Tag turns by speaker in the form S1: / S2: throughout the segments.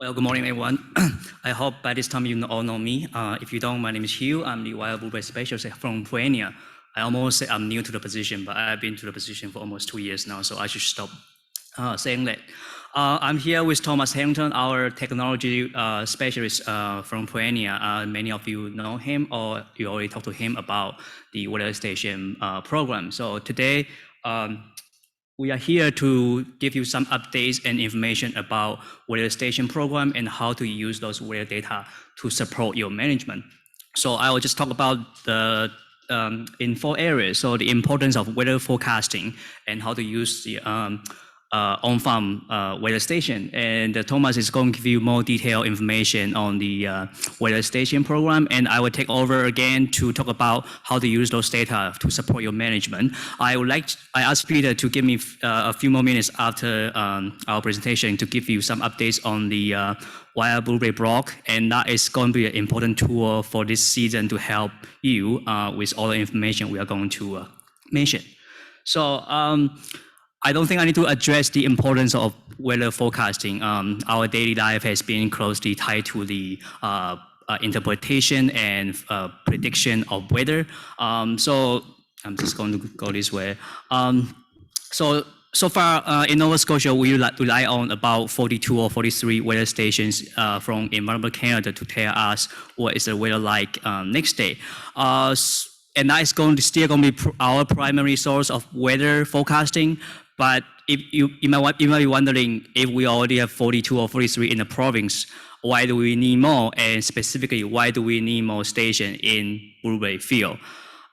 S1: Well, good morning, everyone. I hope by this time you all know me. If you don't, my name is Hugh. I'm the wire blueberry specialist from Perennia. I almost say I'm new to the position, but I've been to the position for almost 2 years now, so I should stop saying that. I'm here with Thomas Harrington, our technology specialist from Perennia. Many of you know him, or you already talked to him about the weather station program. So today, we are here to give you some updates and information about weather station program and how to use those weather data to support your management. So I will just talk about the in 4 areas. So the importance of weather forecasting and how to use the on-farm weather station. And Thomas is going to give you more detailed information on the weather station program. And I will take over again to talk about how to use those data to support your management. I asked Peter to give me a few more minutes after our presentation to give you some updates on the wire blueberry block. And that is going to be an important tool for this season to help you with all the information we are going to mention. So, I don't think I need to address the importance of weather forecasting. Our daily life has been closely tied to the interpretation and prediction of weather. So I'm just going to go this way. So far in Nova Scotia, we rely on about 42 or 43 weather stations from Environmental Canada to tell us what is the weather like next day. And that is still going to be our primary source of weather forecasting. But if you might be wondering, if we already have 42 or 43 in the province, why do we need more? And specifically, why do we need more stations in blueberry field?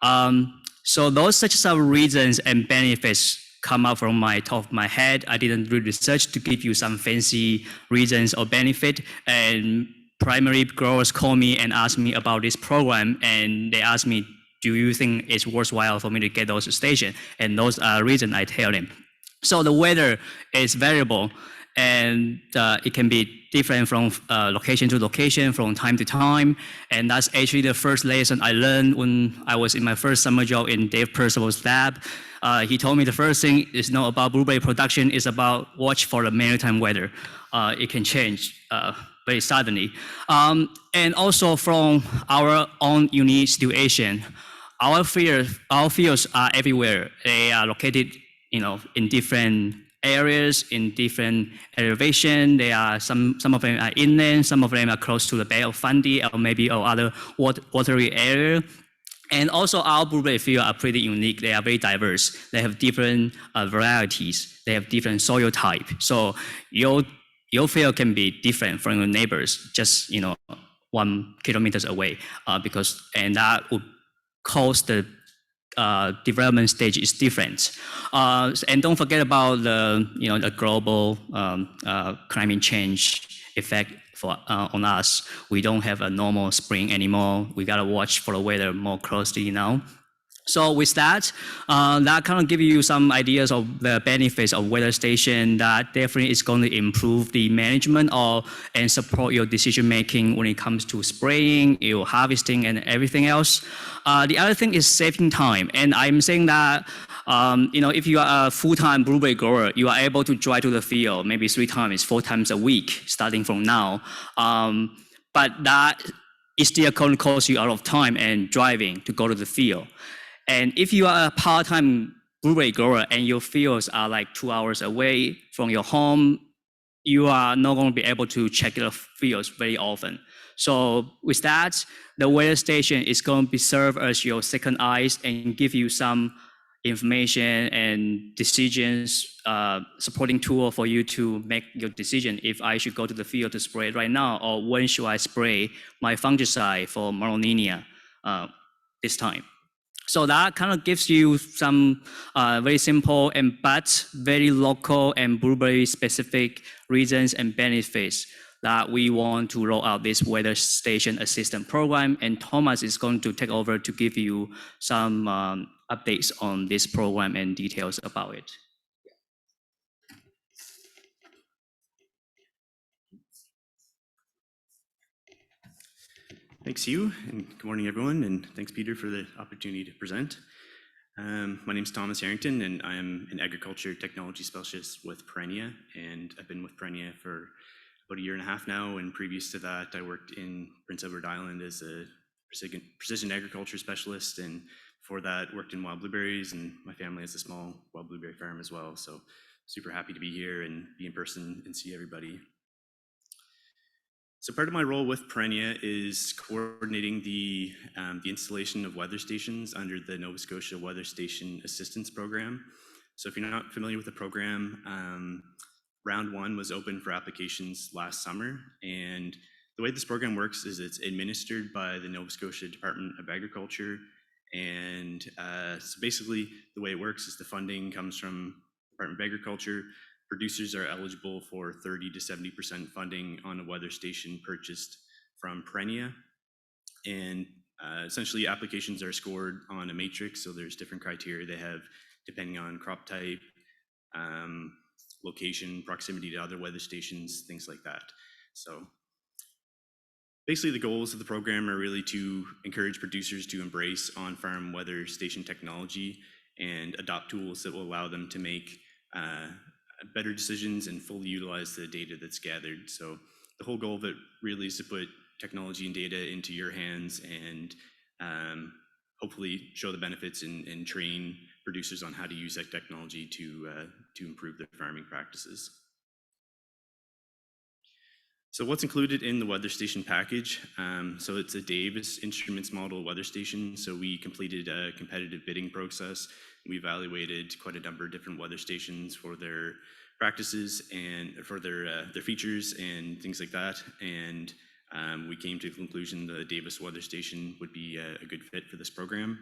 S1: So those such some reasons and benefits come out from my top of my head. I didn't do research to give you some fancy reasons or benefit. And primary growers call me and ask me about this program, and they ask me, do you think it's worthwhile for me to get those stations? And those are reasons I tell them. So the weather is variable, and it can be different from location to location, from time to time. And that's actually the first lesson I learned when I was in my first summer job in Dave Percival's lab. He told me the first thing is not about blueberry production, is about watch for the maritime weather. It can change very suddenly. And also from our own unique situation, our fields are everywhere. They are located, in different areas, in different elevation. They are some of them are inland, some of them are close to the Bay of Fundy or maybe other watery area. And also our blueberry fields are pretty unique. They are very diverse. They have different varieties. They have different soil type. So your field can be different from your neighbors, just 1 kilometer away, and that would cause the development stage is different. And don't forget about the global climate change effect on us. We don't have a normal spring anymore. We gotta watch for the weather more closely now. So with that, that kind of give you some ideas of the benefits of weather station. That definitely is going to improve the management and support your decision making when it comes to spraying, your harvesting, and everything else. The other thing is saving time, and I'm saying that if you are a full-time blueberry grower, you are able to drive to the field maybe 3 times, 4 times a week, starting from now. But that is still going to cost you a lot of time and driving to go to the field. And if you are a part-time blueberry grower and your fields are like 2 hours away from your home, you are not going to be able to check your fields very often. So with that, the weather station is going to serve as your second eyes and give you some information and decisions, supporting tool for you to make your decision if I should go to the field to spray right now, or when should I spray my fungicide for Meroneenia this time. So that kind of gives you some very simple but very local and blueberry specific reasons and benefits that we want to roll out this weather station assistant program. And Thomas is going to take over to give you some updates on this program and details about it.
S2: Thanks, Hugh, and good morning, everyone, and thanks, Peter, for the opportunity to present. My name is Thomas Harrington, and I'm an agriculture technology specialist with Perennia, and I've been with Perennia for about a year and a half now, and previous to that, I worked in Prince Edward Island as a precision agriculture specialist, and before that, worked in wild blueberries, and my family has a small wild blueberry farm as well. So super happy to be here and be in person and see everybody. So part of my role with Perennia is coordinating the installation of weather stations under the Nova Scotia Weather Station Assistance Program. So if you're not familiar with the program, round one was open for applications last summer, and the way this program works is it's administered by the Nova Scotia Department of Agriculture, and so basically the way it works is the funding comes from the Department of Agriculture. Producers are eligible for 30 to 70% funding on a weather station purchased from Perennia, and essentially applications are scored on a matrix, so there's different criteria they have depending on crop type, location, proximity to other weather stations, things like that. So basically the goals of the program are really to encourage producers to embrace on-farm weather station technology and adopt tools that will allow them to make better decisions and fully utilize the data that's gathered. So the whole goal of it really is to put technology and data into your hands and hopefully show the benefits and train producers on how to use that technology to improve their farming practices. So what's included in the weather station package? So it's a Davis Instruments model weather station. So we completed a competitive bidding process. We evaluated quite a number of different weather stations for their practices and for their features and things like that. And we came to the conclusion the Davis weather station would be a good fit for this program.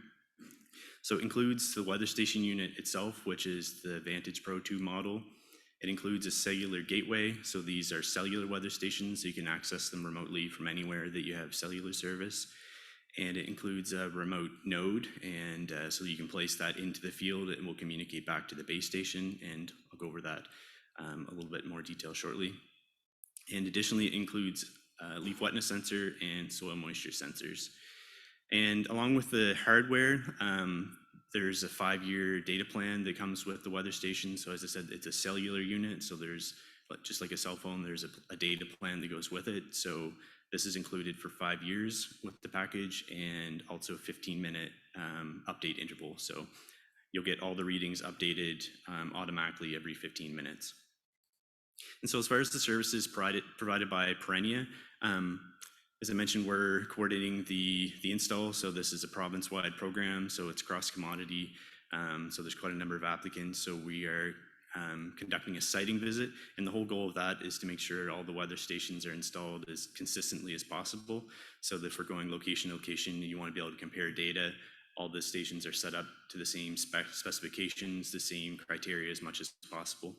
S2: So it includes the weather station unit itself, which is the Vantage Pro 2 model. It includes a cellular gateway, so these are cellular weather stations, so you can access them remotely from anywhere that you have cellular service. And it includes a remote node, and so you can place that into the field and will communicate back to the base station, and I'll go over that a little bit more detail shortly. And additionally, it includes leaf wetness sensor and soil moisture sensors. And along with the hardware, there's a 5-year data plan that comes with the weather station. So as I said, it's a cellular unit. So there's, just like a cell phone, there's a data plan that goes with it. So this is included for 5 years with the package, and also a 15-minute update interval. So you'll get all the readings updated automatically every 15 minutes. And so as far as the services provided by Perennia, as I mentioned, we're coordinating the install. So this is a province-wide program, so it's cross-commodity. So there's quite a number of applicants. So we are conducting a siting visit, and the whole goal of that is to make sure all the weather stations are installed as consistently as possible. So that if we're going location to location, you want to be able to compare data. All the stations are set up to the same specifications, the same criteria as much as possible.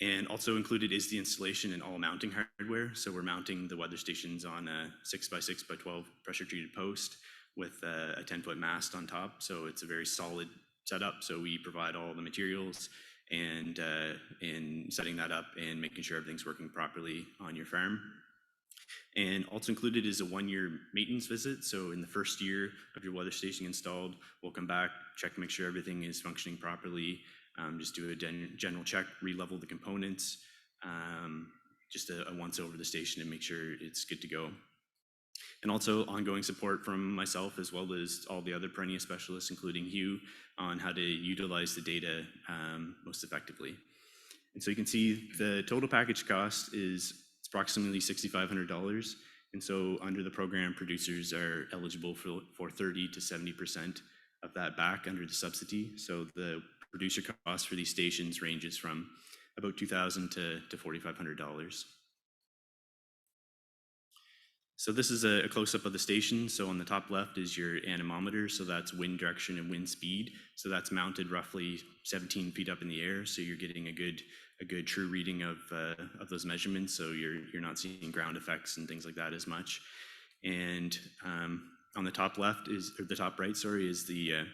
S2: And also included is the installation and all mounting hardware. So we're mounting the weather stations on a 6x6x12 pressure treated post with a 10-foot mast on top. So it's a very solid setup. So we provide all the materials and in setting that up and making sure everything's working properly on your farm. And also included is a 1-year maintenance visit. So in the first year of your weather station installed, we'll come back, check to make sure everything is functioning properly. Just do a general check, re-level the components, just a once over the station and make sure it's good to go. And also ongoing support from myself as well as all the other Perennia specialists, including Hugh, on how to utilize the data most effectively. And so you can see the total package cost is approximately $6,500. And so under the program, producers are eligible for 30 to 70% of that back under the subsidy. So the producer cost for these stations ranges from about $2,000 to $4,500. So this is a close-up of the station. So on the top left is your anemometer. So that's wind direction and wind speed. So that's mounted roughly 17 feet up in the air. So you're getting a good true reading of those measurements. So you're not seeing ground effects and things like that as much. And on the top left is, or the top right, sorry, is the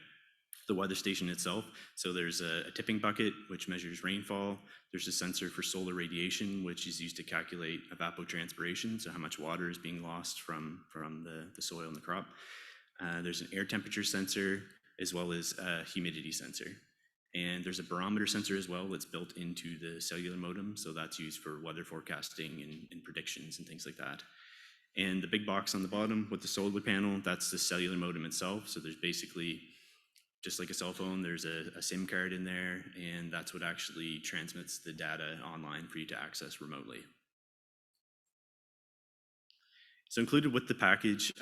S2: weather station itself. So there's a tipping bucket, which measures rainfall. There's a sensor for solar radiation, which is used to calculate evapotranspiration, so how much water is being lost from the soil and the crop. There's an air temperature sensor, as well as a humidity sensor. And there's a barometer sensor as well that's built into the cellular modem. So that's used for weather forecasting and predictions and things like that. And the big box on the bottom with the solar panel, that's the cellular modem itself. So there's basically, just like a cell phone, there's a SIM card in there, and that's what actually transmits the data online for you to access remotely. So included with the package,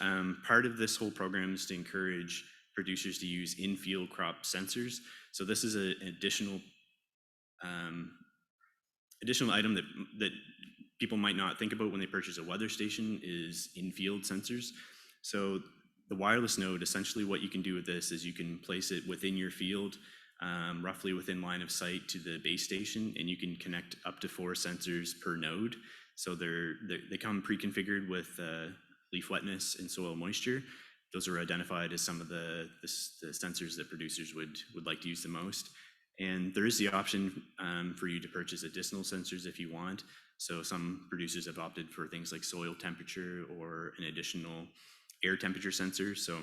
S2: part of this whole program is to encourage producers to use in-field crop sensors. So this is an additional item that people might not think about when they purchase a weather station is in-field sensors. So the wireless node, essentially what you can do with this is you can place it within your field, roughly within line of sight to the base station, and you can connect up to 4 sensors per node. So they come pre-configured with leaf wetness and soil moisture. Those are identified as some of the sensors that producers would like to use the most. And there is the option for you to purchase additional sensors if you want. So some producers have opted for things like soil temperature or an additional air temperature sensor. So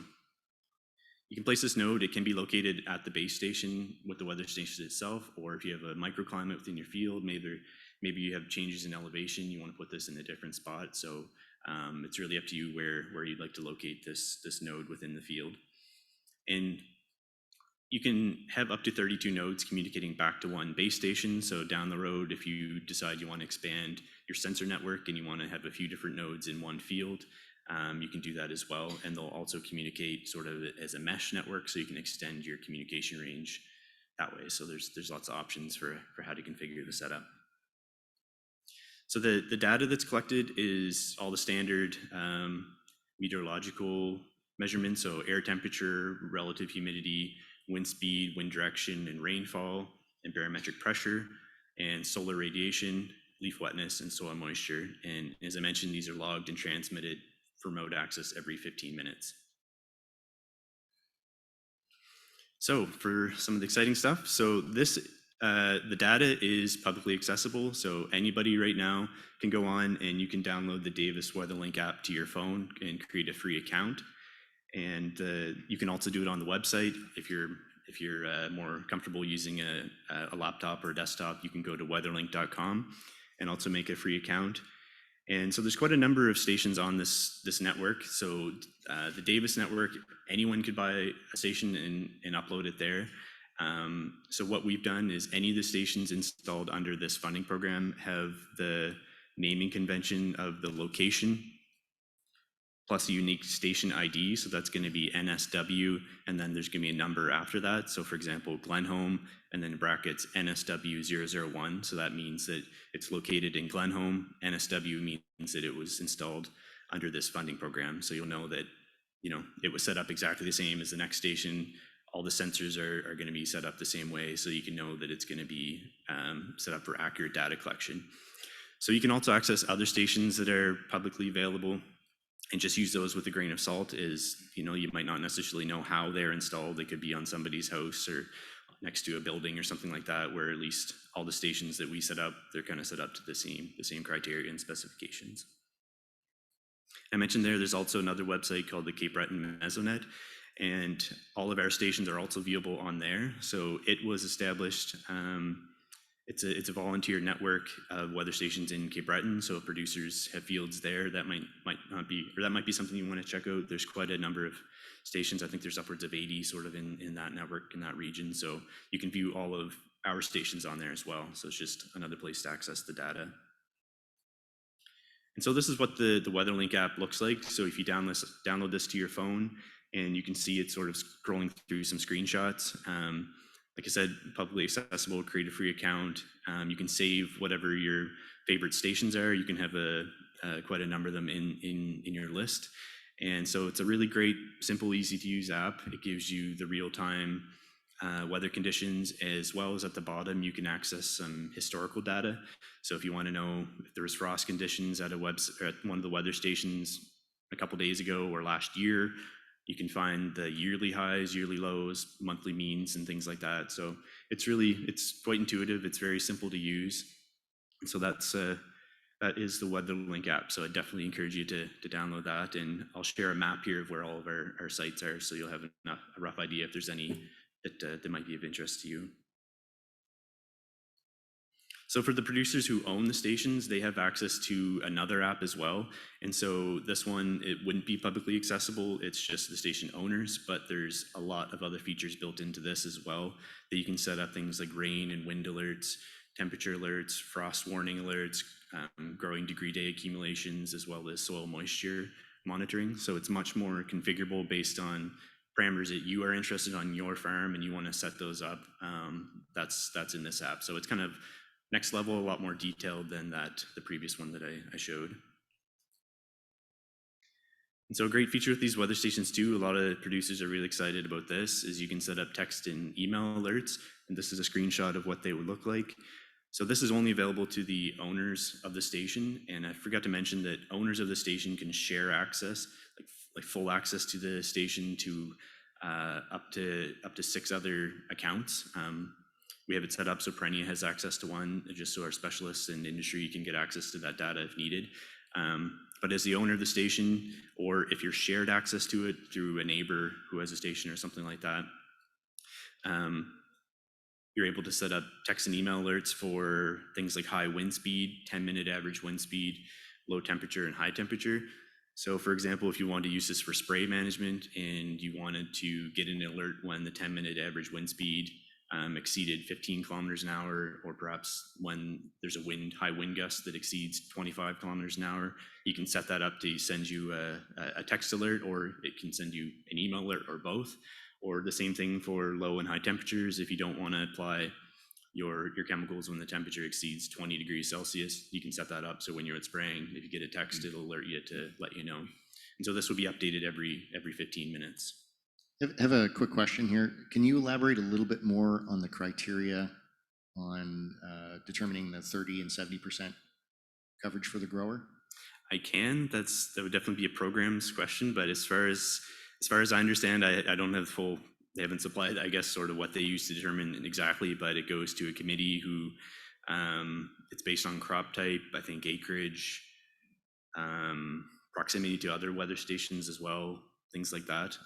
S2: you can place this node. It can be located at the base station with the weather station itself, or if you have a microclimate within your field, maybe you have changes in elevation, you want to put this in a different spot. So it's really up to you where you'd like to locate this node within the field. And you can have up to 32 nodes communicating back to one base station. So down the road, if you decide you want to expand your sensor network and you want to have a few different nodes in one field, you can do that as well. And they'll also communicate sort of as a mesh network, so you can extend your communication range that way. So there's lots of options for how to configure the setup. So the data that's collected is all the standard meteorological measurements, so air temperature, relative humidity, wind speed, wind direction, and rainfall, and barometric pressure, and solar radiation, leaf wetness, and soil moisture. And as I mentioned, these are logged and transmitted for remote access every 15 minutes. So for some of the exciting stuff, so the data is publicly accessible, so anybody right now can go on and you can download the Davis WeatherLink app to your phone and create a free account. And you can also do it on the website. If you're more comfortable using a laptop or a desktop, you can go to weatherlink.com and also make a free account. And so there's quite a number of stations on this network. So the Davis network, anyone could buy a station and upload it there. So what we've done is any of the stations installed under this funding program have the naming convention of the location plus a unique station ID. So that's going to be NSW, and then there's going to be a number after that. So for example, Glenholm, and then in brackets NSW001. So that means that it's located in Glenholm. NSW means that it was installed under this funding program. So you'll know that, it was set up exactly the same as the next station. All the sensors are going to be set up the same way, so you can know that it's going to be set up for accurate data collection. So you can also access other stations that are publicly available and just use those with a grain of salt. You might not necessarily know how they're installed. They could be on somebody's house or next to a building or something like that, where at least all the stations that we set up, they're kind of set up to the same criteria and specifications. I mentioned there's also another website called the Cape Breton Mesonet, and all of our stations are also viewable on there. So it was established, it's a volunteer network of weather stations in Cape Breton. So if producers have fields there, that might not be, or that might be something you want to check out. There's quite a number of stations. I think there's upwards of 80 sort of in that network, in that region. So you can view all of our stations on there as well. So it's just another place to access the data. And so this is what the WeatherLink app looks like. So if you download this to your phone, and you can see it sort of scrolling through some screenshots. Like I said, publicly accessible, create a free account. You can save whatever your favorite stations are. You can have quite a number of them in your list. And so it's a really great, simple, easy to use app. It gives you the real-time weather conditions, as well as at the bottom, you can access some historical data. So if you want to know if there was frost conditions at one of the weather stations a couple days ago or last year, you can find the yearly highs, yearly lows, monthly means, and things like that. So it's quite intuitive. It's very simple to use. And so that is the WeatherLink app. So I definitely encourage you to download that. And I'll share a map here of where all of our sites are, so you'll have a rough idea if there's any that might be of interest to you. So for the producers who own the stations, they have access to another app as well. And so this one, it wouldn't be publicly accessible. It's just the station owners, but there's a lot of other features built into this as well that you can set up things like rain and wind alerts, temperature alerts, frost warning alerts, growing degree day accumulations, as well as soil moisture monitoring. So it's much more configurable based on parameters that you are interested on your farm and you want to set those up. That's in this app. So it's kind of next level, a lot more detailed than the previous one that I showed. And so a great feature with these weather stations too, a lot of producers are really excited about this, is you can set up text and email alerts. And this is a screenshot of what they would look like. So this is only available to the owners of the station. And I forgot to mention that owners of the station can share access, like full access to the station to up to 6 other accounts. We have it set up so Perennia has access to one, just so our specialists in industry can get access to that data if needed. But as the owner of the station, or if you're shared access to it through a neighbor who has a station or something like that, you're able to set up text and email alerts for things like high wind speed, 10-minute average wind speed, low temperature, and high temperature. So for example, if you wanted to use this for spray management and you wanted to get an alert when the 10-minute average wind speed exceeded 15 kilometers an hour, or perhaps when there's a high wind gust that exceeds 25 kilometers an hour, you can set that up to send you a text alert, or it can send you an email alert, or both. Or the same thing for low and high temperatures. If you don't want to apply your chemicals when the temperature exceeds 20 degrees Celsius, you can set that up so when you're at spraying, if you get a text, it'll alert you to let you know. And so this will be updated every 15 minutes.
S3: I have a quick question here. Can you elaborate a little bit more on the criteria on determining the 30 and 70% coverage for the grower?
S2: I can. That would definitely be a programs question, but as far as I understand, I don't have full. They haven't supplied, I guess, sort of what they use to determine exactly, but it goes to a committee who it's based on crop type, I think acreage, proximity to other weather stations as well, things like that.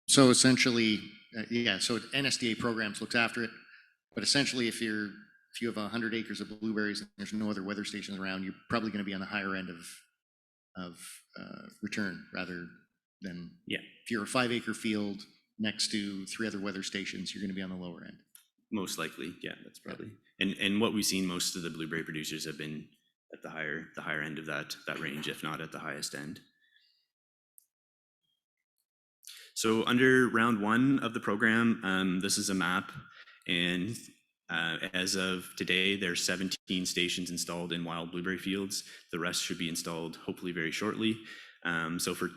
S3: So essentially, yeah, so NSDA programs looks after it, but essentially if you have 100 acres of blueberries and there's no other weather stations around, you're probably going to be on the higher end of return rather than,
S2: yeah.
S3: If you're a 5-acre field next to 3 other weather stations, you're going to be on the lower end.
S2: Most likely, yeah, that's probably. And what we've seen, most of the blueberry producers have been at the higher end of that range, if not at the highest end. So under round 1 of the program, this is a map, and as of today, there's 17 stations installed in wild blueberry fields. The rest should be installed hopefully very shortly. So for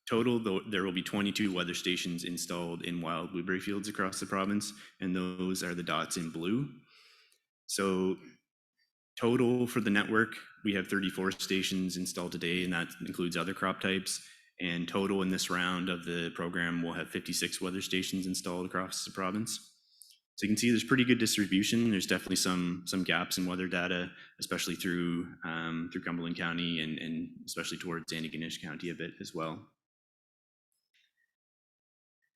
S2: total, there will be 22 weather stations installed in wild blueberry fields across the province, and those are the dots in blue. So total for the network, we have 34 stations installed today, and that includes other crop types. And total in this round of the program, we'll have 56 weather stations installed across the province. So you can see there's pretty good distribution. There's definitely some gaps in weather data, especially through Cumberland County and especially towards Antigonish County a bit as well.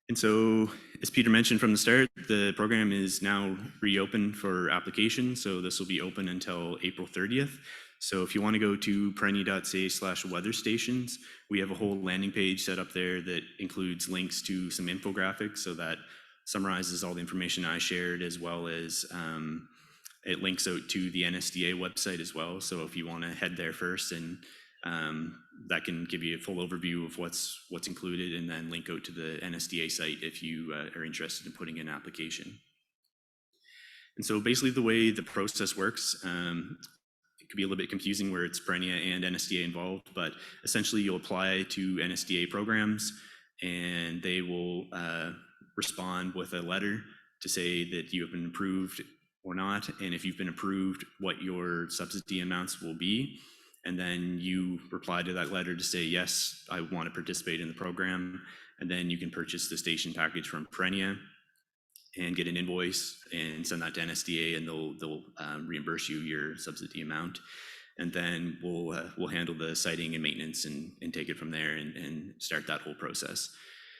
S2: And so, as Peter mentioned from the start, the program is now reopened for application. So this will be open until April 30th. So if you want to go to perennia.ca/weather stations, we have a whole landing page set up there that includes links to some infographics, so that summarizes all the information I shared, as well as it links out to the NSDA website as well. So if you want to head there first, and that can give you a full overview of what's included, and then link out to the NSDA site if you are interested in putting in an application. And so basically the way the process works, it could be a little bit confusing where it's Perennia and NSDA involved, but essentially you'll apply to NSDA programs and they will respond with a letter to say that you have been approved or not, and if you've been approved, what your subsidy amounts will be. And then you reply to that letter to say, yes, I want to participate in the program. And then you can purchase the station package from Perennia and get an invoice and send that to NSDA, and they'll reimburse you your subsidy amount. And then we'll handle the siting and maintenance and take it from there and start that whole process.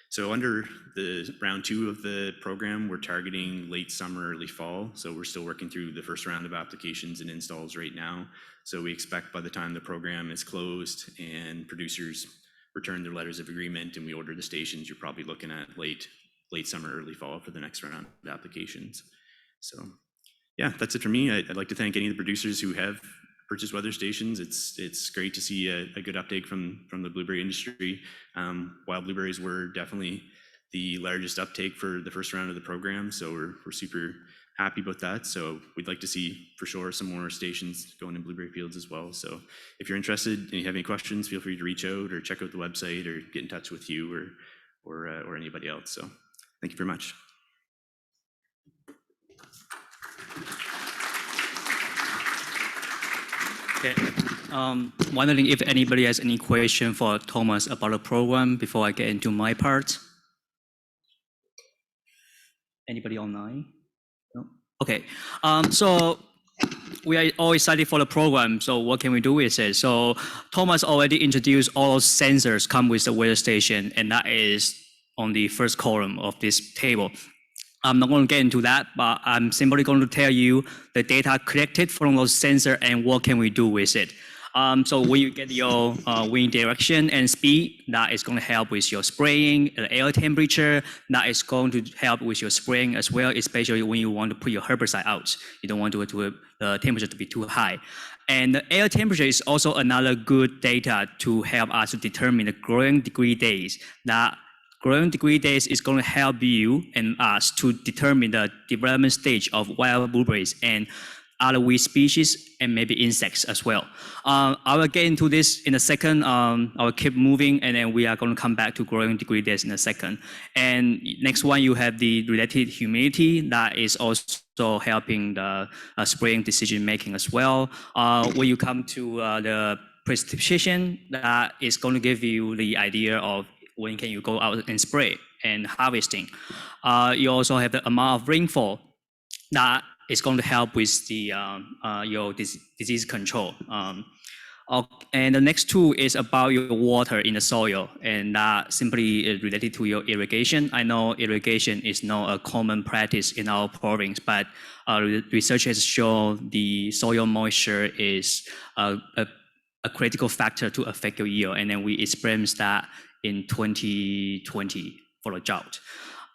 S2: So under the round 2 of the program, we're targeting late summer, early fall. So we're still working through the first round of applications and installs right now. So we expect by the time the program is closed and producers return their letters of agreement and we order the stations, you're probably looking at late summer, early fall for the next round of applications. So yeah, that's it for me. I'd like to thank any of the producers who have purchased weather stations. It's great to see a good uptake from the blueberry industry. Wild blueberries were definitely the largest uptake for the first round of the program, so we're super happy about that. So we'd like to see for sure some more stations going in blueberry fields as well. So if you're interested and you have any questions, feel free to reach out or check out the website or get in touch with Hugh or anybody else. So thank you very much.
S1: Okay. Wondering if anybody has any question for Thomas about the program before I get into my part. Anybody online? No? Okay. So we are all excited for the program. So what can we do with it? So Thomas already introduced all those sensors come with the weather station, and that is on the first column of this table. I'm not going to get into that, but I'm simply going to tell you the data collected from those sensors and what can we do with it. So when you get your wind direction and speed, that is going to help with your spraying, the air temperature, that is going to help with your spraying as well, especially when you want to put your herbicide out. You don't want the temperature to be too high. And the air temperature is also another good data to help us to determine the growing degree days. That growing degree days is going to help you and us to determine the development stage of wild blueberries and other weed species and maybe insects as well. I will get into this in a second. I will keep moving and then we are going to come back to growing degree days in a second. And next one, you have the related humidity that is also helping the spraying decision making as well. When you come to the precipitation, that is going to give you the idea of when can you go out and spray and harvesting. You also have the amount of rainfall that is going to help with the your disease control. And the next two is about your water in the soil, and that simply is related to your irrigation. I know irrigation is not a common practice in our province, but research has shown the soil moisture is a critical factor to affect your yield, and then we experienced that in 2020 for a drought.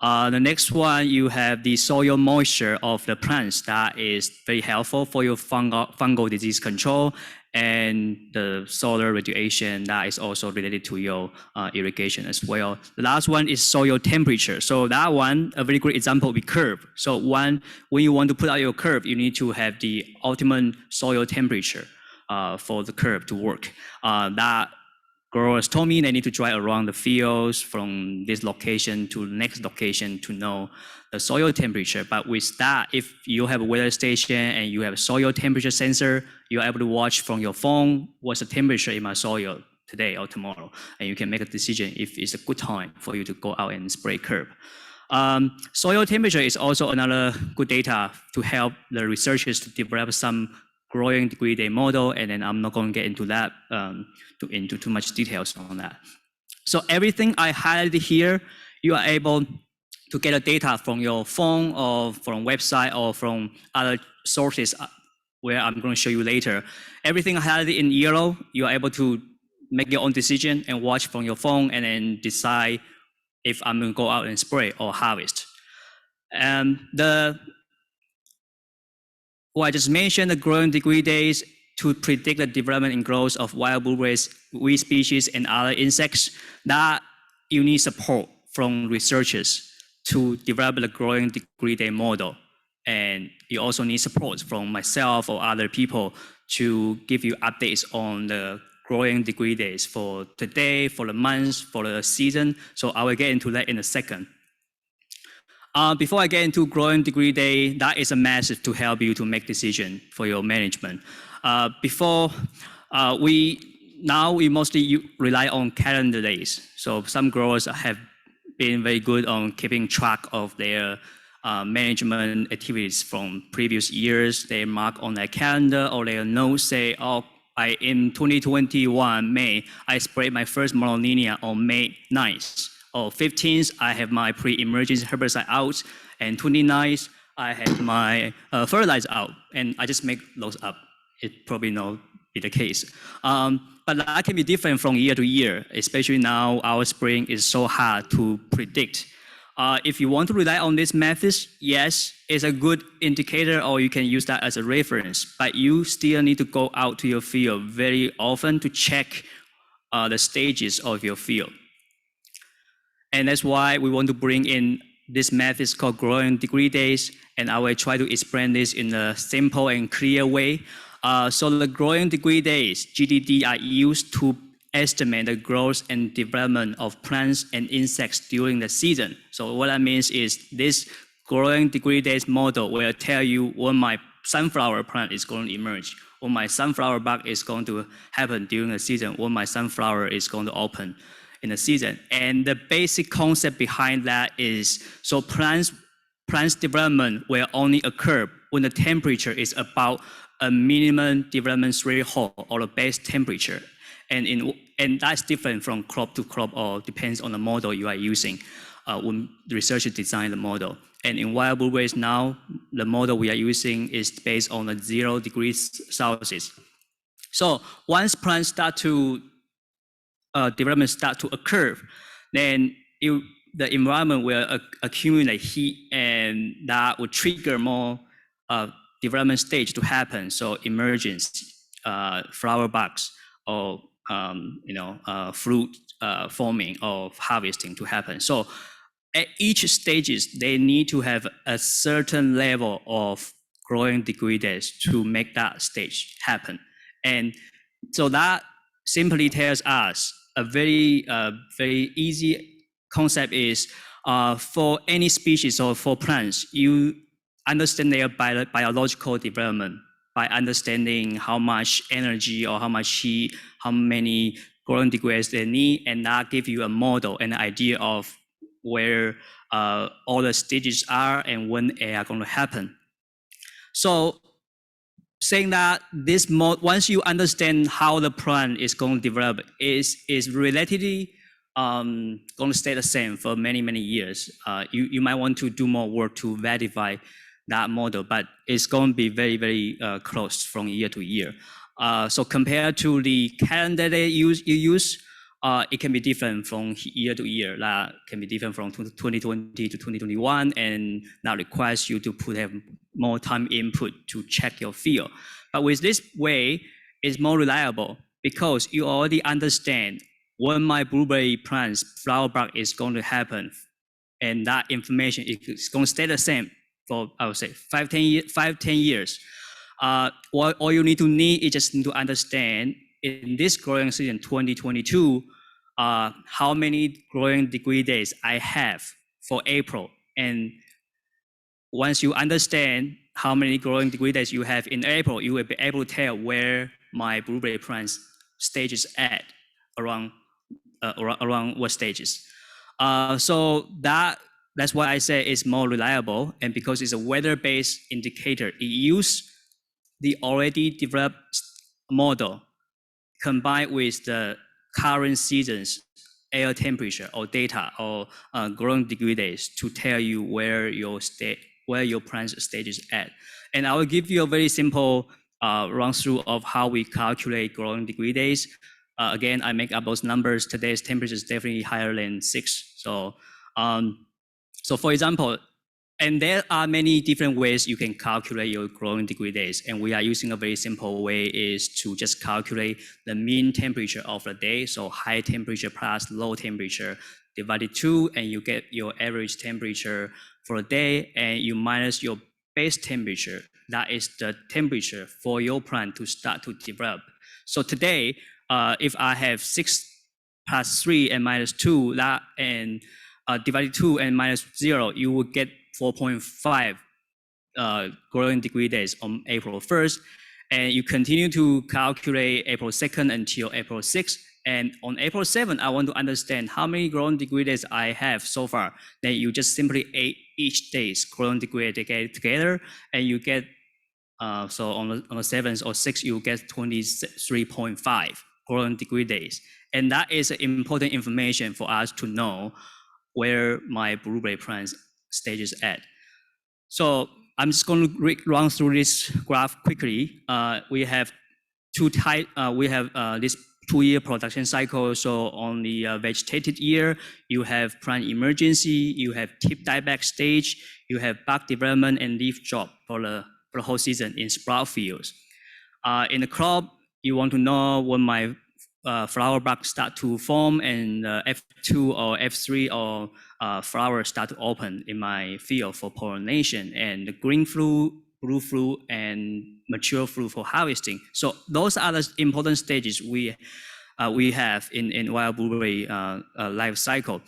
S1: The next one, you have the soil moisture of the plants that is very helpful for your fungal disease control, and the solar radiation that is also related to your irrigation as well. The last one is soil temperature. So that one, a very great example will be curve. So when you want to put out your curve, you need to have the optimum soil temperature for the curve to work. That growers told me they need to drive around the fields from this location to the next location to know the soil temperature. But with that, if you have a weather station and you have a soil temperature sensor, you're able to watch from your phone what's the temperature in my soil today or tomorrow, and you can make a decision if it's a good time for you to go out and spray curb. Soil temperature is also another good data to help the researchers to develop some growing degree day model, and then I'm not going to get into that into too much details on that. So everything I highlighted here, you are able to get the data from your phone or from website or from other sources where I'm going to show you later. Everything I highlighted in yellow, you are able to make your own decision and watch from your phone and then decide if I'm going to go out and spray or harvest. And what I just mentioned, the growing degree days to predict the development and growth of wild blueberries, weed species, and other insects, that you need support from researchers to develop the growing degree day model. And you also need support from myself or other people to give you updates on the growing degree days for today, for the months, for the season. So I will get into that in a second. Before I get into growing degree day, that is a message to help you to make decision for your management. We mostly rely on calendar days. So some growers have been very good on keeping track of their management activities from previous years. They mark on their calendar or their notes say, oh, in 2021 May, I sprayed my first Monolinia on May 9th. or 15th, I have my pre-emergence herbicide out, and 29th, I have my fertilizer out, and I just make those up. It probably not be the case. But that can be different from year to year, especially now our spring is so hard to predict. If you want to rely on these methods, yes, it's a good indicator, or you can use that as a reference, but you still need to go out to your field very often to check the stages of your field. And that's why we want to bring in this method called growing degree days, and I will try to explain this in a simple and clear way. So the growing degree days, GDD, are used to estimate the growth and development of plants and insects during the season. So what that means is this growing degree days model will tell you when my sunflower plant is going to emerge, when my sunflower bug is going to happen during the season, when my sunflower is going to open in the season. And the basic concept behind that is, so plants development will only occur when the temperature is about a minimum development threshold or the base temperature. And that's different from crop to crop, or depends on the model you are using when the researcher designed the model. And in wild blueberries now, the model we are using is based on the 0 degrees Celsius. So once plants start to development start to occur, then the environment will accumulate heat, and that will trigger more development stage to happen. So emergence, flower buds, or fruit forming or harvesting to happen. So at each stages, they need to have a certain level of growing degree days to make that stage happen. And so that simply tells us a very easy concept is for any species or for plants, you understand their biological development by understanding how much energy or how much heat, how many growing degrees they need, and that gives you a model, an idea of where all the stages are and when they are going to happen. So saying that this once you understand how the plant is going to develop, is relatively going to stay the same for many years. You might want to do more work to verify that model, but it's going to be very close from year to year. So compared to the calendar day you use, it can be different from year to year. That can be different from 2020 to 2021, and that requires you to have more time input to check your field. But with this way, it's more reliable because you already understand when my blueberry plant's flower bud is going to happen, and that information is going to stay the same for, I would say, 5-10 years. All you need is just need to understand in this growing season 2022, how many growing degree days I have for April. And once you understand how many growing degree days you have in April, you will be able to tell where my blueberry plant's stage is at, around what stages. So that's why I say it's more reliable, and because it's a weather-based indicator, it uses the already developed model combined with the current season's air temperature or data or growing degree days to tell you where your plant stage is at. And I will give you a very simple run through of how we calculate growing degree days. Again, I make up those numbers. Today's temperature is definitely higher than 6. So for example, and there are many different ways you can calculate your growing degree days. And we are using a very simple way is to just calculate the mean temperature of the day. So high temperature plus low temperature divided 2, and you get your average temperature for a day, and you minus your base temperature. That is the temperature for your plant to start to develop. So today, if I have 6 plus 3 and minus 2, that and divided 2 and minus 0, you will get 4.5 growing degree days on April 1st. And you continue to calculate April 2nd until April 6th. And on April 7th, I want to understand how many growing degree days I have so far. Then you just simply add each day's growing degree together, and you get, so on the 7th or 6th, you get 23.5 growing degree days. And that is important information for us to know where my blueberry plants stage is at. So I'm just going to run through this graph quickly. We have this 2-year production cycle. So on the vegetated year, you have plant emergency, you have tip dieback stage, you have bud development and leaf drop for the whole season in sprout fields. In the crop, you want to know when my flower buds start to form and F2 or F3 or flowers start to open in my field for pollination, and the green fruit, blue fruit, and mature fruit for harvesting. So those are the important stages we have in wild blueberry life cycle.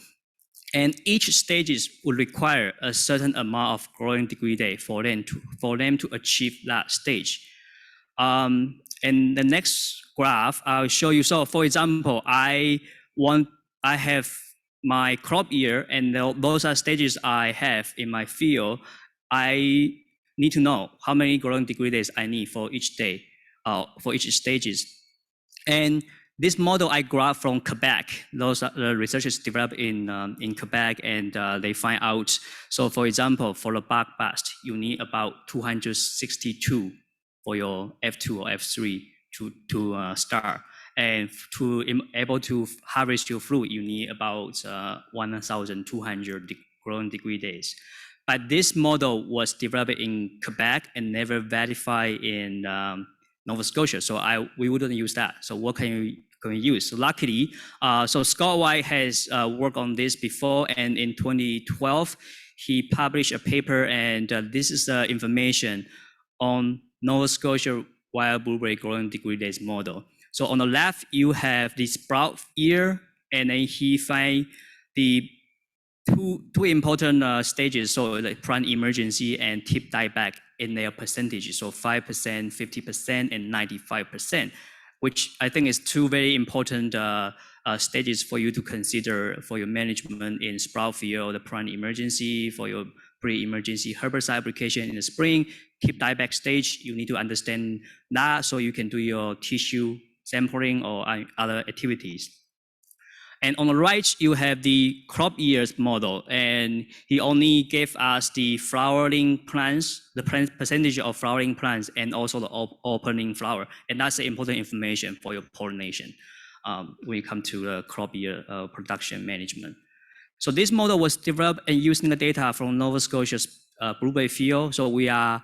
S1: And each stages will require a certain amount of growing degree day for them to achieve that stage. And the next graph I'll show you. So for example, I have my crop year, and those are stages I have in my field. I need to know how many growing degree days I need for each day, for each stages. And this model I grabbed from Quebec. Those are the researchers developed in Quebec, and they find out. So for example, for the bud burst, you need about 262 for your F2 or F3 to start. And to able to harvest your fruit, you need about 1,200 growing degree days. But this model was developed in Quebec and never verified in Nova Scotia. So we wouldn't use that. So what can we use? So luckily, so Scott White has worked on this before, and in 2012, he published a paper, and this is the information on Nova Scotia wild blueberry growing degree days model. So on the left, you have the sprout year, and then he find the two important stages, so like plant emergency and tip dieback in their percentages, so 5%, 50%, and 95%, which I think is two very important stages for you to consider for your management in sprout field, the plant emergency, for your pre-emergency herbicide application in the spring, tip dieback stage. You need to understand that so you can do your tissue sampling or other activities. And on the right, you have the crop years model, and he only gave us the flowering plants, the percentage of flowering plants, and also the opening flower. And that's the important information for your pollination when it comes to the crop year production management. So this model was developed and using the data from Nova Scotia's blueberry field. So we are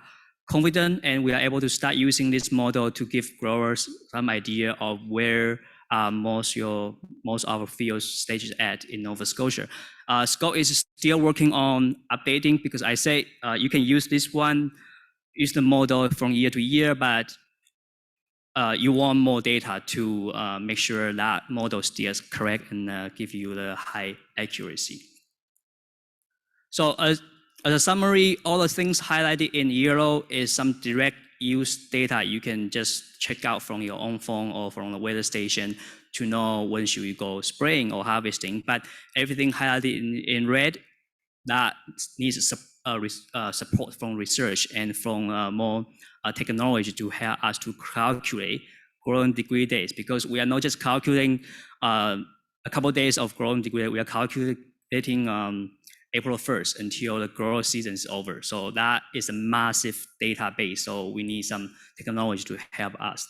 S1: confident, and we are able to start using this model to give growers some idea of where most of our field stages at in Nova Scotia. Scott is still working on updating, because I say you can use this one, use the model from year to year, but you want more data to make sure that model still is correct and give you the high accuracy. So as a summary, all the things highlighted in yellow is some direct use data you can just check out from your own phone or from the weather station to know when should you go spraying or harvesting. But everything highlighted in red, that needs support from research and from more technology to help us to calculate growing degree days, because we are not just calculating a couple of days of growing degree, we are calculating April 1st until the grow season is over. So that is a massive database. So we need some technology to help us.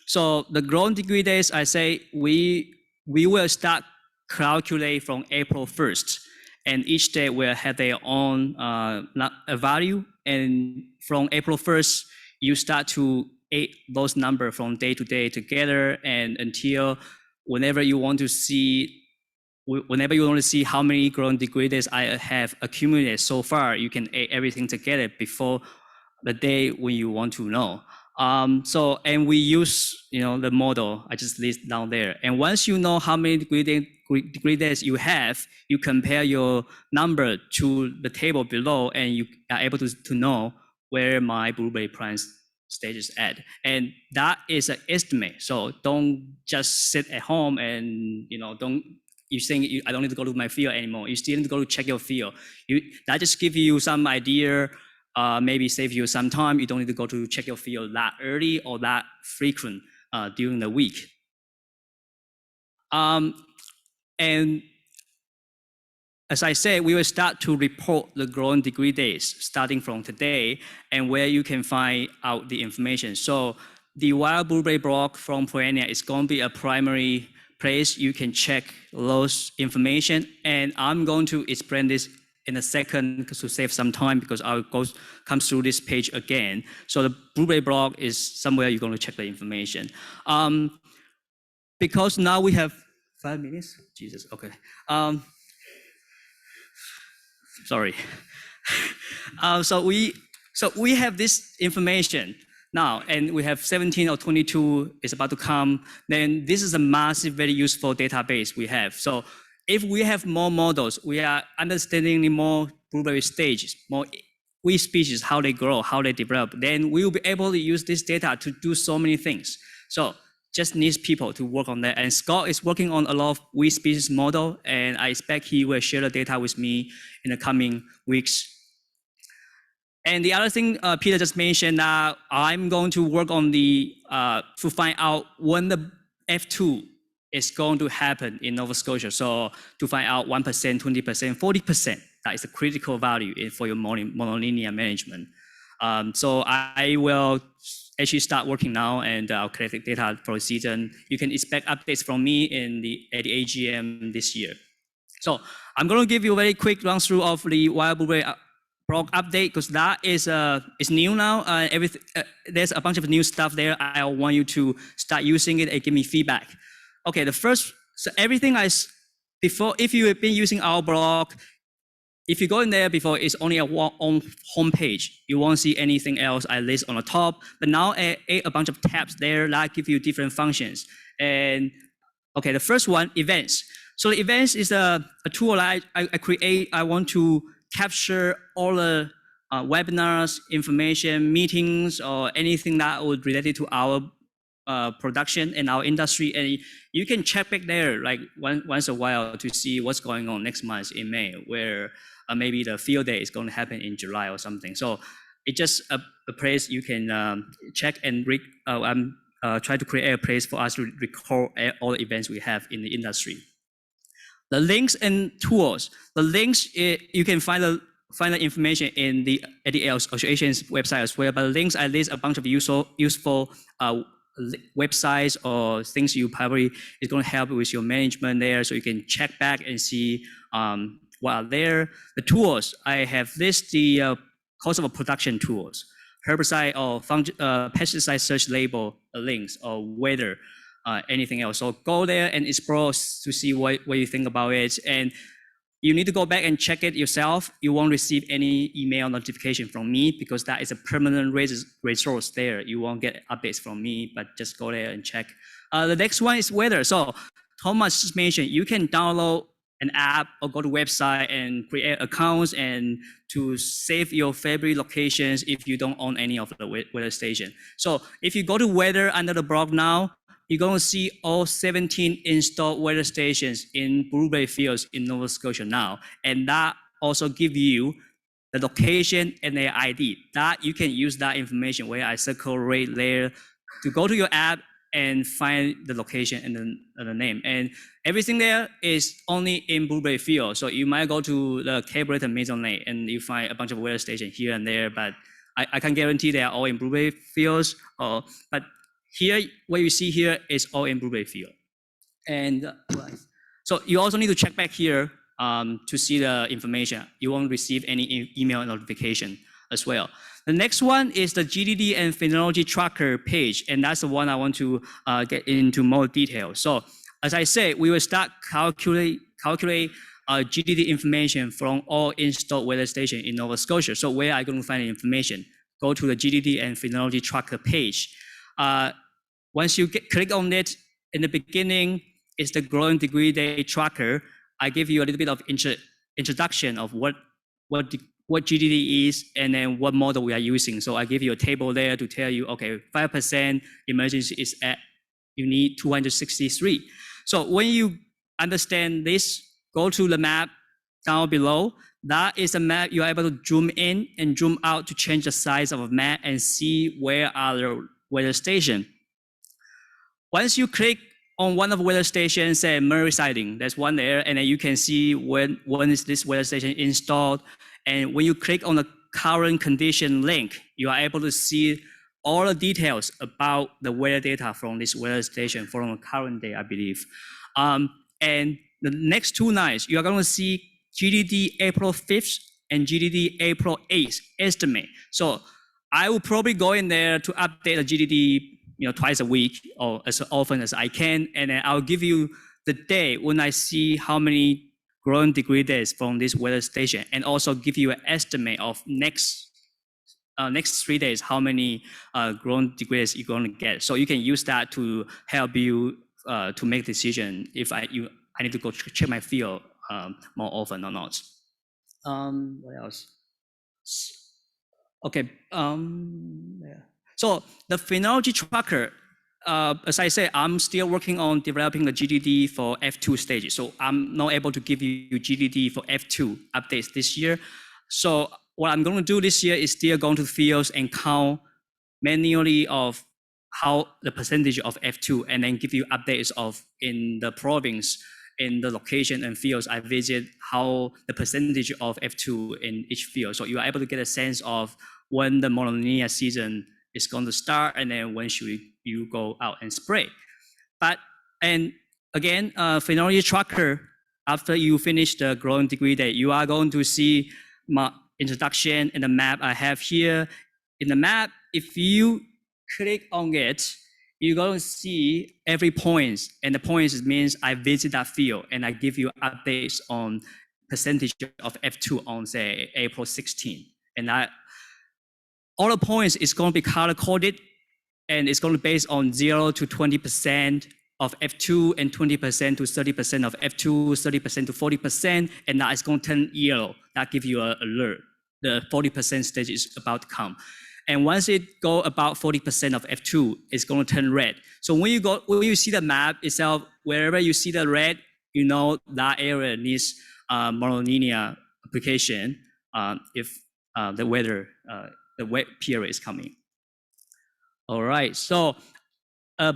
S1: So the growing degree days, I say we will start calculate from April 1st, and each day will have their own value. And from April 1st, you start to add those numbers from day to day together, and until whenever you want to see how many growing degree days I have accumulated so far, you can add everything together before the day when you want to know. And we use the model I just listed down there. And once you know how many degree days you have, you compare your number to the table below, and you are able to know where my blueberry plant stage is at. And that is an estimate. So don't just sit at home and you think I don't need to go to my field anymore. You still need to go to check your field. That just gives you some idea, maybe save you some time. You don't need to go to check your field that early or that frequent during the week. And as I said, we will start to report the growing degree days starting from today and where you can find out the information. So the wild blueberry block from Perennia is going to be a primary place you can check those information. And I'm going to explain this in a second to save some time because I'll come through this page again. So the blueberry block is somewhere you're going to check the information. Because now we have 5 minutes. Jesus, okay. Sorry. So we have this information now, and we have 17 or 22 is about to come. Then this is a massive, very useful database we have. So if we have more models, we are understanding more blueberry stages, more weed species, how they grow, how they develop. Then we will be able to use this data to do so many things. So just needs people to work on that. And Scott is working on a lot of weed species model, and I expect he will share the data with me in the coming weeks. And the other thing Peter just mentioned, I'm going to work on the, to find out when the F2 is going to happen in Nova Scotia. So to find out 1%, 20%, 40%, that is a critical value for your monolinear management. So I will actually start working now, and I'll collect data for the season. You can expect updates from me at the AGM this year. So I'm going to give you a very quick run through of the wild blueberry blog update because that is new now. There's a bunch of new stuff there. I want you to start using it and give me feedback. Okay, so everything before, if you have been using our blog, if you go in there before, it's only on home page. You won't see anything else I list on the top. But now I add a bunch of tabs there that give you different functions. And okay, the first one, events. So the events is a tool I create. I want to capture all the webinars, information, meetings, or anything that would related to our production and our industry. And you can check back there like once a while to see what's going on next month in May, where maybe the field day is going to happen in July or something. So it's just a place you can check and try to create a place for us to record all the events we have in the industry. The links and tools. The links, you can find the information in the Association's website as well. But the links, I list a bunch of useful websites or things you probably is going to help with your management there, so you can check back and see what are there. The tools, I have listed the cost of production tools, herbicide or pesticide search label links, or weather, anything else. So go there and explore to see what you think about it. And you need to go back and check it yourself. You won't receive any email notification from me because that is a permanent resource there. You won't get updates from me, but just go there and check. The next one is weather. So Thomas just mentioned you can download an app or go to website and create accounts and to save your favorite locations if you don't own any of the weather station. So if you go to weather under the blog now, you're going to see all 17 installed weather stations in blueberry fields in Nova Scotia now. And that also gives you the location and the ID. That you can use that information where I circle right there to go to your app and find the location and the name. And everything there is only in blueberry field. So you might go to the Cape Breton Maison Lake and you find a bunch of weather stations here and there, but I can guarantee they are all in blueberry fields. But here, what you see here is all in blueberry field. And so you also need to check back here to see the information. You won't receive any email notification as well. The next one is the GDD and phenology tracker page, and that's the one I want to get into more detail. So as I said, we will start calculate GDD information from all installed weather stations in Nova Scotia. So where are you going to find the information? Go to the GDD and phenology tracker page. Once you click on it, in the beginning, it's the growing degree day tracker. I give you a little bit of introduction of what GDD is and then what model we are using. So I give you a table there to tell you, okay, 5% emergency is at, you need 263. So when you understand this, go to the map down below. That is a map you're able to zoom in and zoom out to change the size of a map and see where are the weather station. Once you click on one of the weather stations, say Murray siding, there's one there, and then you can see when is this weather station installed. And when you click on the current condition link, you are able to see all the details about the weather data from this weather station from the current day, I believe. And the next 2 nights, you are going to see GDD April 5th and GDD April 8th estimate. So I will probably go in there to update the GDD, twice a week or as often as I can, and then I'll give you the day when I see how many growing degree days from this weather station, and also give you an estimate of next 3 days how many growing degrees you're going to get. So you can use that to help you to make decision if I need to go check my field more often or not. What else? Okay. Yeah. So the phenology tracker, as I said, I'm still working on developing the GDD for F2 stages. So I'm not able to give you GDD for F2 updates this year. So what I'm going to do this year is still going to fields and count manually of how the percentage of F2, and then give you updates of in the province, in the location and fields I visit, how the percentage of F2 in each field. So you are able to get a sense of when the Mononia season is going to start, and then when should you go out and spray. And again, phenology tracker, after you finish the growing degree day, you are going to see my introduction and the map I have here. In the map, if you click on it, you're going to see every point, and the points means I visit that field and I give you updates on percentage of F2 on, say, April 16. And all the points is going to be color coded, and it's going to be based on 0 to 20% of F2 and 20% to 30% of F2, 30% to 40%, and that is going to turn yellow. That gives you an alert. The 40% stage is about to come. And once it go about 40% of F2, it's going to turn red. So when you see the map itself, wherever you see the red, you know that area needs Mononia application if the wet period is coming. All right, so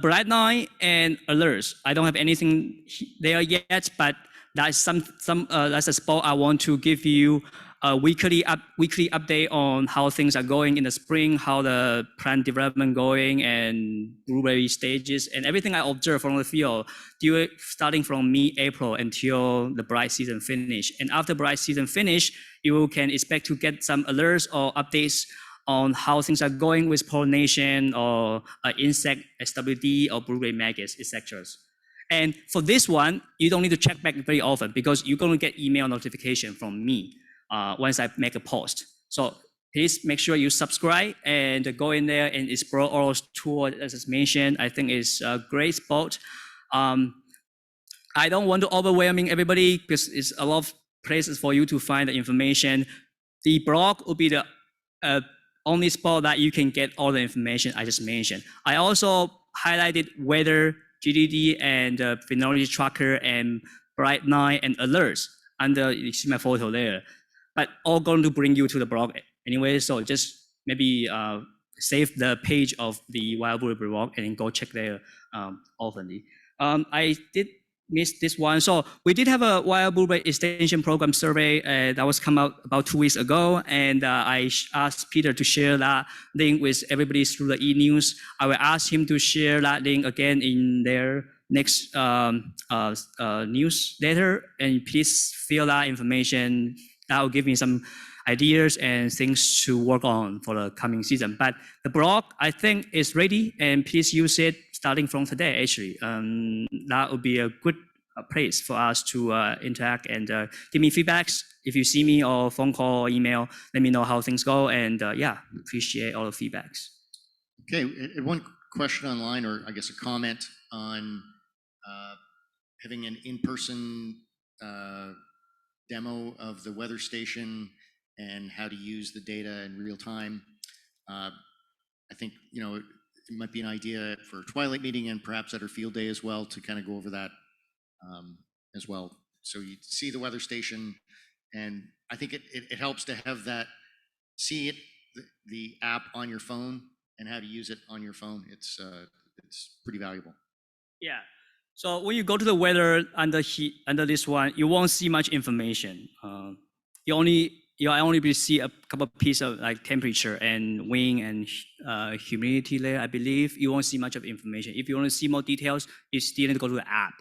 S1: bright night and alerts. I don't have anything there yet, but that's that's a spot I want to give you a weekly update on how things are going in the spring, how the plant development going, and blueberry stages, and everything I observe from the field, starting from mid-April until the bright season finish. And after bright season finish, you can expect to get some alerts or updates on how things are going with pollination or insect SWD or blueberry maggots, etc. And for this one, you don't need to check back very often because you're going to get email notification from me once I make a post. So please make sure you subscribe and go in there and explore all those tools as I mentioned. I think it's a great spot. I don't want to overwhelming everybody because it's a lot of places for you to find the information. The blog will be the only spot that you can get all the information I just mentioned. I also highlighted weather, GDD, and phenology tracker, and bright night, and alerts under, you see my photo there. But all going to bring you to the blog anyway, so just maybe save the page of the Wild Blueberry blog and go check there oftenly. I did miss this one. So we did have a Wild Blueberry Extension Program survey that was come out about 2 weeks ago, and I asked Peter to share that link with everybody through the e-news. I will ask him to share that link again in their next newsletter, and please fill that information. That will give me some ideas and things to work on for the coming season. But the blog, I think, is ready, and please use it starting from today, actually. That would be a good place for us to interact and give me feedbacks. If you see me or phone call or email, let me know how things go, and yeah, appreciate all the feedbacks.
S3: Okay, one question online, or I guess a comment on having an in-person demo of the weather station and how to use the data in real time. I think, it might be an idea for a twilight meeting and perhaps at our field day as well to kind of go over that as well. So you see the weather station, and I think it helps to have that, see it, the app on your phone and how to use it on your phone. It's pretty valuable.
S1: Yeah. So when you go to the weather under this one, you won't see much information. You only be see a couple of pieces of like temperature and wind and humidity there. I believe you won't see much of information. If you want to see more details, you still need to go to the app.